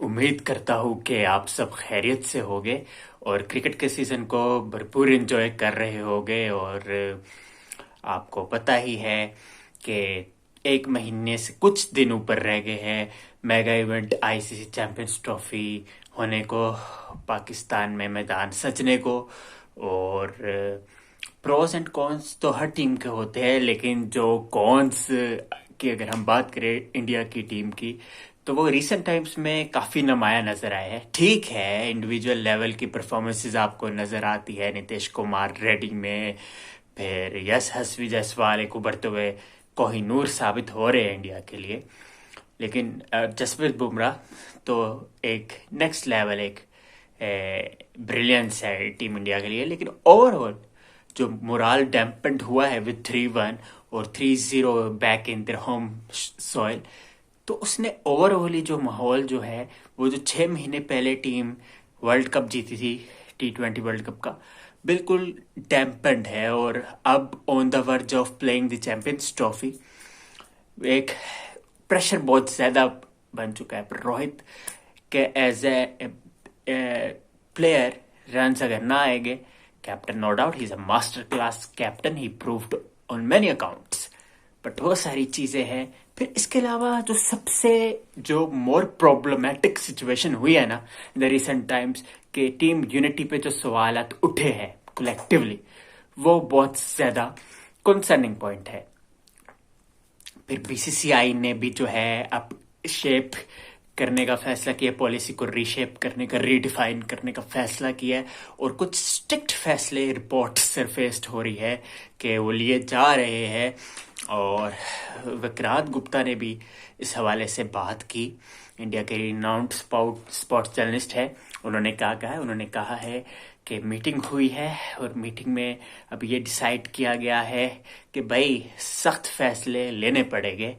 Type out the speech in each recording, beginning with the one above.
उम्मीद करता हूँ कि आप सब खैरियत से होगे और क्रिकेट के सीज़न को भरपूर एंजॉय कर रहे होगे। और आपको पता ही है कि एक महीने से कुछ दिन ऊपर रह गए हैं mega event ICC champions trophy होने को, पाकिस्तान में मैदान सजने को। और प्रोस एंड कॉन्स तो हर टीम के होते हैं, लेकिन जो कॉन्स की अगर हम बात करें इंडिया की टीम की, तो वो रिसेंट टाइम्स में काफ़ी नुमाया नज़र आए हैं। ठीक है, इंडिविजुअल लेवल की परफॉर्मेंसेस आपको नज़र आती है, नीतीश कुमार रेड्डी में, फिर यस हस्वी जायसवाल एक उभरते हुए कोहिनूर साबित हो रहे हैं इंडिया के लिए। लेकिन जसप्रीत बुमराह तो एक नेक्स्ट लेवल, एक ब्रिलियंस है टीम इंडिया के लिए। लेकिन ओवरऑल जो मोराल डैम्पेंड हुआ है विद 3-1 और 3-0 back in their home soil, तो उसने ओवरऑल ही जो माहौल जो है, वो जो 6 महीने पहले टीम वर्ल्ड कप जीती थी, T20 वर्ल्ड कप का, बिल्कुल डैम्पेंड है। और अब on the verge of playing the champions trophy एक प्रेशर बहुत ज़्यादा बन चुका है। पर रोहित के एज ए प्लेयर रन्स अगर ना आएंगे, captain no doubt he is a master class captain, he proved on many accounts, but वो सारी चीज़ें हैं। फिर इसके अलावा जो सबसे जो मोर प्रॉब्लमेटिक सिचुएशन हुई है ना इन द रिसेंट टाइम्स, कि टीम यूनिटी पे जो सवालात उठे हैं कलेक्टिवली, वो बहुत ज़्यादा कंसर्निंग पॉइंट है। फिर बीसीसीआई ने भी जो है अब शेप करने का फैसला किया, पॉलिसी को रीशेप करने का, रीडिफाइन करने का फैसला किया है। और कुछ स्ट्रिक्ट फैसले रिपोर्ट सरफेस्ड हो रही है कि वो लिए जा रहे हैं। और विक्रांत गुप्ता ने भी इस हवाले से बात की, इंडिया के रिनाउंड स्पोर्ट्स जर्नलिस्ट है। उन्होंने कहा है कि मीटिंग हुई है और मीटिंग में अब ये डिसाइड किया गया है कि भाई सख्त फैसले लेने पड़ेंगे।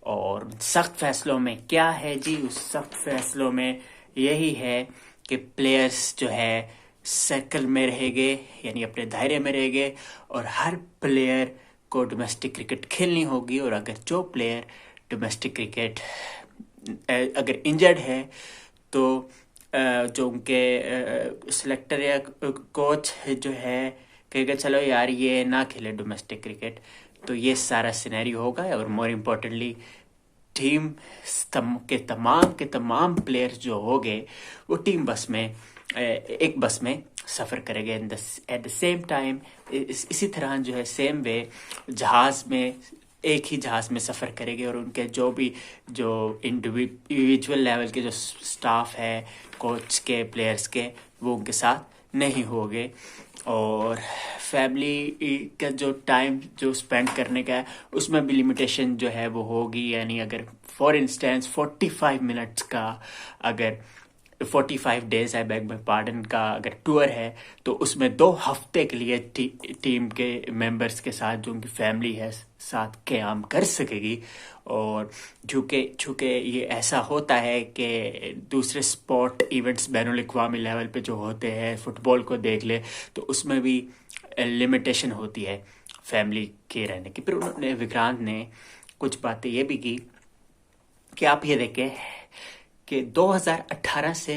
और सख्त फैसलों में क्या है जी? उस सख्त फैसलों में यही है कि प्लेयर्स जो है सर्कल में रहेंगे, यानी अपने दायरे में रहेंगे, और हर प्लेयर को डोमेस्टिक क्रिकेट खेलनी होगी। और अगर जो प्लेयर डोमेस्टिक क्रिकेट अगर इंजर्ड है, तो जो उनके सिलेक्टर या कोच जो है कहेगा चलो यार ये ना खेले डोमेस्टिक क्रिकेट, तो ये सारा सिनेरियो होगा। और मोर इम्पोर्टेंटली टीम के तमाम प्लेयर्स जो होंगे वो टीम बस में, एक बस में सफ़र करेंगे एट द सेम टाइम। इसी तरह जो है सेम वे जहाज़ में, एक ही जहाज़ में सफ़र करेंगे। और उनके जो इंडिविजुअल लेवल के जो स्टाफ है, कोच के, प्लेयर्स के, वो उनके साथ नहीं होंगे। और फैमिली का जो टाइम जो स्पेंड करने का है, उसमें भी लिमिटेशन जो है वो होगी। यानी अगर फॉर इंस्टेंस 45 मिनट्स का, अगर 45 डेज है, बैग में पार्डन का अगर टूर है, तो उसमें 2 हफ्ते के लिए टीम के मेंबर्स के साथ जो उनकी फैमिली है साथ क़याम कर सकेगी। और चूँकि ये ऐसा होता है कि दूसरे स्पोर्ट इवेंट्स बैनुल अक़वामी लेवल पे जो होते हैं, फुटबॉल को देख ले, तो उसमें भी लिमिटेशन होती है फैमिली के रहने की। फिर उन्होंने, विक्रांत ने कुछ बातें ये भी की कि आप ये देखें कि 2018 से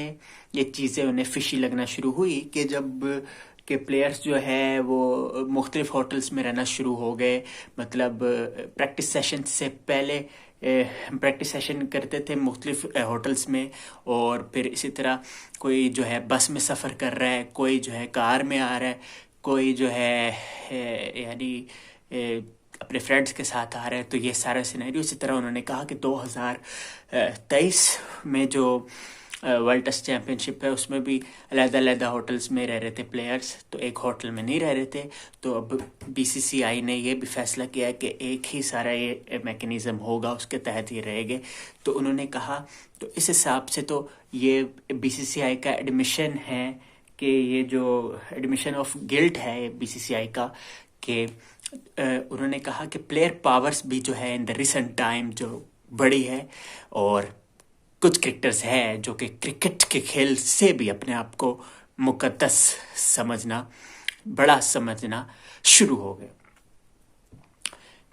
ये चीज़ें उन्हें फिशी लगना शुरू हुई कि जब के प्लेयर्स जो है वो मुख्तलिफ होटल्स में रहना शुरू हो गए। मतलब प्रैक्टिस सेशन से पहले हम प्रैक्टिस सेशन करते थे मुख्तलिफ होटल्स में, और फिर इसी तरह कोई जो है बस में सफ़र कर रहा है, कोई जो है कार में आ रहा है, कोई जो है यानी अपने फ्रेंड्स के साथ आ रहे हैं। तो ये सारा सिनेरियो, इसी तरह उन्होंने कहा कि 2023 में जो वर्ल्ड टेस्ट चैम्पियनशिप है, उसमें भी अलग-अलग होटल्स में रह रहे थे प्लेयर्स, तो एक होटल में नहीं रह रहे थे। तो अब बीसीसीआई ने ये भी फैसला किया है कि एक ही सारा ये मैकेनिज़्म होगा, उसके तहत ये रहेंगे। तो उन्होंने कहा, तो इस हिसाब से तो ये बीसीसीआई का एडमिशन है कि ये जो एडमिशन ऑफ गिल्ट है बीसीसीआई का, कि उन्होंने कहा कि प्लेयर पावर्स भी जो है इन द रिसेंट टाइम जो बड़ी है, और कुछ क्रिकेटर्स हैं जो कि क्रिकेट के खेल से भी अपने आप को मुकद्दस समझना, बड़ा समझना शुरू हो गए।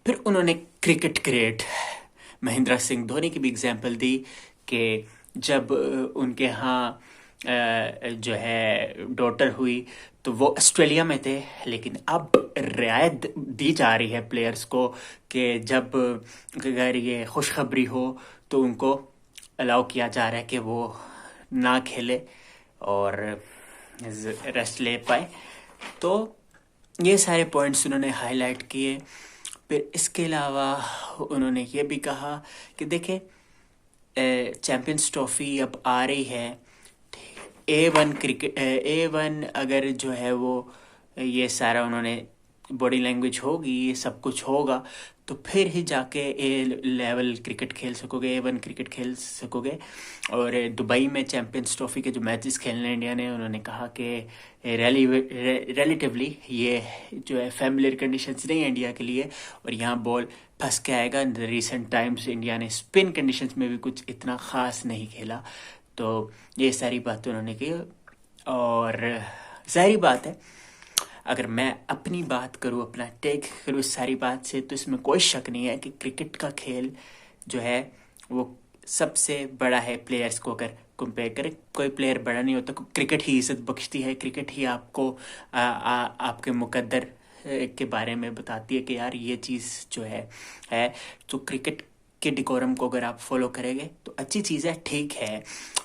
फिर उन्होंने क्रिकेट ग्रेट महेंद्र सिंह धोनी की भी एग्जाम्पल दी कि जब उनके यहाँ जो है डॉटर हुई तो वो ऑस्ट्रेलिया में थे, लेकिन अब रियायत दी जा रही है प्लेयर्स को कि जब अगर ये खुशखबरी हो तो उनको अलाउ किया जा रहा है कि वो ना खेले और रेस्ट ले पाए। तो ये सारे पॉइंट्स उन्होंने हाईलाइट किए। फिर इसके अलावा उन्होंने ये भी कहा कि देखें, चैम्पियंस ट्रॉफी अब आ रही है, A1 क्रिकेट, A1 अगर जो है वो ये सारा उन्होंने बॉडी लैंग्वेज होगी, ये सब कुछ होगा तो फिर ही जाके A लेवल क्रिकेट खेल सकोगे, A1 क्रिकेट खेल सकोगे। और दुबई में चैम्पियंस ट्रॉफी के जो मैचेस खेलने इंडिया ने, उन्होंने कहा कि रिलेटिवली ये जो है फैमिलियर कंडीशंस नहीं है इंडिया के लिए, और यहाँ बॉल फंस के आएगा। रिसेंट टाइम्स इंडिया ने स्पिन कंडीशंस में भी कुछ इतना ख़ास नहीं खेला। तो ये सारी बातें उन्होंने की। और जाहिर बात है, अगर मैं अपनी बात करूँ, अपना टेक करूँ इस सारी बात से, तो इसमें कोई शक नहीं है कि क्रिकेट का खेल जो है वो सबसे बड़ा है। प्लेयर्स को अगर कंपेयर करें, कोई प्लेयर बड़ा नहीं होता, क्रिकेट ही इज्जत बख्शती है। क्रिकेट ही आपको आपके मुकद्दर के बारे में बताती है कि यार ये चीज़ जो है तो क्रिकेट के डिकोरम को अगर आप फॉलो करेंगे तो अच्छी चीज़ है, ठीक है।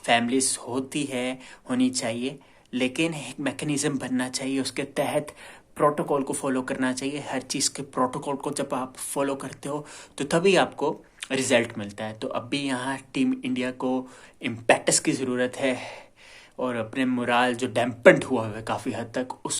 फैमिलीज होनी चाहिए, लेकिन एक मैकेनिज़्म बनना चाहिए, उसके तहत प्रोटोकॉल को फॉलो करना चाहिए। हर चीज़ के प्रोटोकॉल को जब आप फॉलो करते हो तो तभी आपको रिजल्ट मिलता है। तो अभी यहाँ टीम इंडिया को इम्पैक्ट्स की ज़रूरत है, और अपने मोराल जो डैम्पेंड हुआ है काफ़ी हद तक, उस